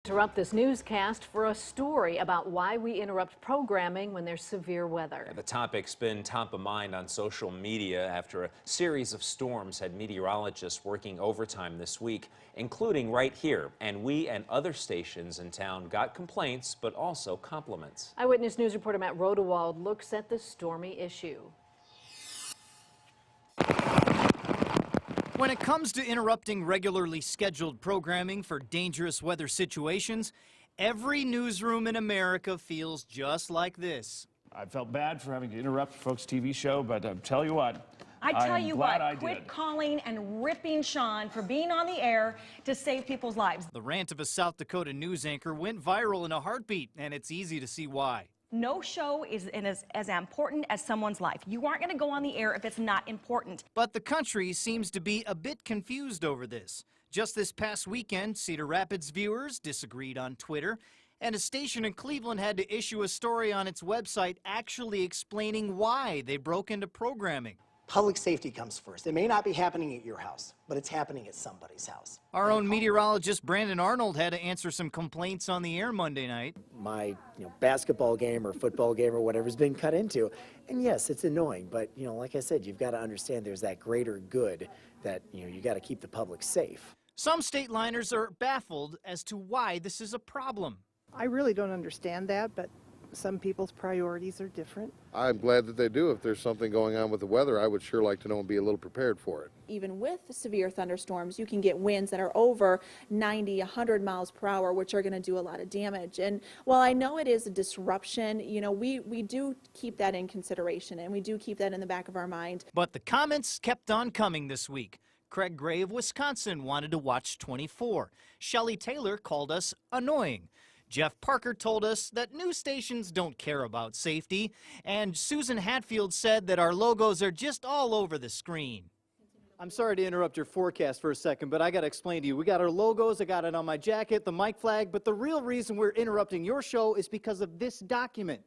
Interrupt this newscast for a story about why we interrupt programming when there's severe weather. The topic's been top of mind on social media after a series of storms had meteorologists working overtime this week, including right here. And we and other stations in town got complaints, but also compliments. Eyewitness News reporter Matt Rodewald looks at the stormy issue. When it comes to interrupting regularly scheduled programming for dangerous weather situations, every newsroom in America feels just like this. I felt bad for having to interrupt folks' TV show, but I'll tell you what. I tell you what, quit calling and ripping Sean for being on the air to save people's lives. The rant of a South Dakota news anchor went viral in a heartbeat, and it's easy to see why. No show is as important as someone's life. You aren't going to go on the air if it's not important. But the country seems to be a bit confused over this. Just this past weekend, Cedar Rapids viewers disagreed on Twitter, and a station in Cleveland had to issue a story on its website actually explaining why they broke into programming. Public safety comes first. It may not be happening at your house, but it's happening at somebody's house. Our own meteorologist Brandon Arnold had to answer some complaints on the air Monday night. My basketball game or football game or whatever's been cut into. And yes, it's annoying, but like I said, you've got to understand there's that greater good that you got to keep the public safe. Some state liners are baffled as to why this is a problem. I really don't understand that, but some people's priorities are different. I'm glad that they do. If there's something going on with the weather, I would sure like to know and be a little prepared for it. Even with severe thunderstorms, you can get winds that are over 90, 100 miles per hour, which are going to do a lot of damage. And while I know it is a disruption, we do keep that in consideration, and we do keep that in the back of our mind. But the comments kept on coming this week. Craig Gray of Wisconsin wanted to watch 24. Shelley Taylor called us annoying. Jeff Parker told us that news stations don't care about safety, and Susan Hatfield said that our logos are just all over the screen. I'm sorry to interrupt your forecast for a second, but I got to explain to you. We got our logos, I got it on my jacket, the mic flag, but the real reason we're interrupting your show is because of this document.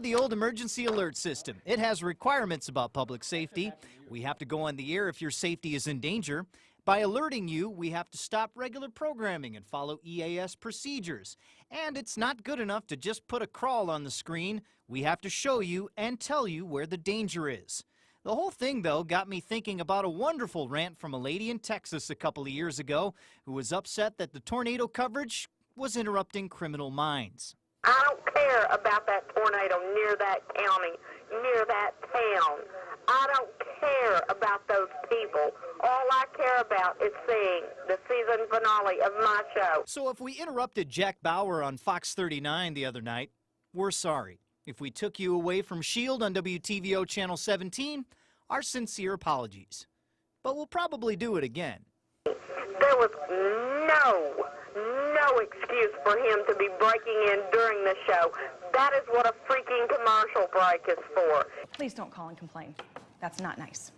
The old emergency alert system. It has requirements about public safety. We have to go on the air if your safety is in danger. By alerting you, we have to stop regular programming and follow EAS procedures. And it's not good enough to just put a crawl on the screen. We have to show you and tell you where the danger is. The whole thing, though, got me thinking about a wonderful rant from a lady in Texas a couple of years ago who was upset that the tornado coverage was interrupting criminal minds. I don't care about that tornado near that county, near that town. I don't care about those people. All I care about is seeing the season finale of my show. So if we interrupted Jack Bauer on Fox 39 the other night, we're sorry. If we took you away from S.H.I.E.L.D. on WTVO Channel 17, our sincere apologies. But we'll probably do it again. There was no excuse for him to be breaking in during the show. That is what a freaking commercial break is for. Please don't call and complain. That's not nice.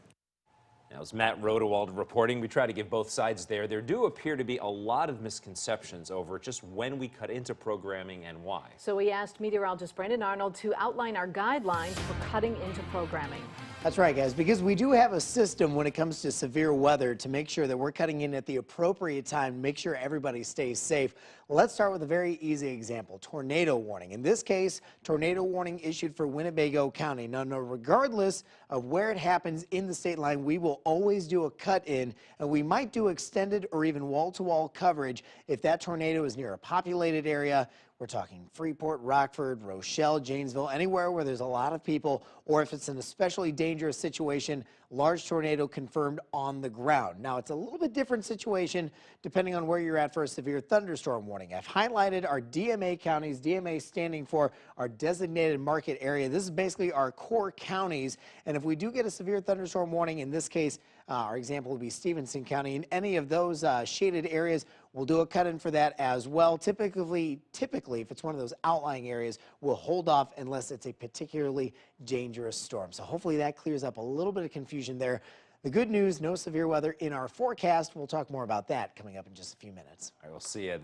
Now, as Matt Rodewald reporting, we try to give both sides there. There do appear to be a lot of misconceptions over just when we cut into programming and why. So we asked meteorologist Brandon Arnold to outline our guidelines for cutting into programming. That's right, guys, because we do have a system when it comes to severe weather to make sure that we're cutting in at the appropriate time to make sure everybody stays safe. Let's start with a very easy example, tornado warning. In this case, tornado warning issued for Winnebago County. Now, regardless of where it happens in the state line, we will always do a cut in, and we might do extended or even wall-to-wall coverage if that tornado is near a populated area. We're talking Freeport, Rockford, Rochelle, Janesville, anywhere where there's a lot of people, or if it's an especially dangerous situation, large tornado confirmed on the ground. Now, it's a little bit different situation depending on where you're at for a severe thunderstorm warning. I've highlighted our DMA counties, DMA standing for our designated market area. This is basically our core counties, and if we do get a severe thunderstorm warning, in this case, our example would be Stevenson County. In any of those shaded areas, we'll do a cut-in for that as well. Typically, if it's one of those outlying areas, we'll hold off unless it's a particularly dangerous storm. So hopefully that clears up a little bit of confusion there. The good news, no severe weather in our forecast. We'll talk more about that coming up in just a few minutes. All right, we'll see you then.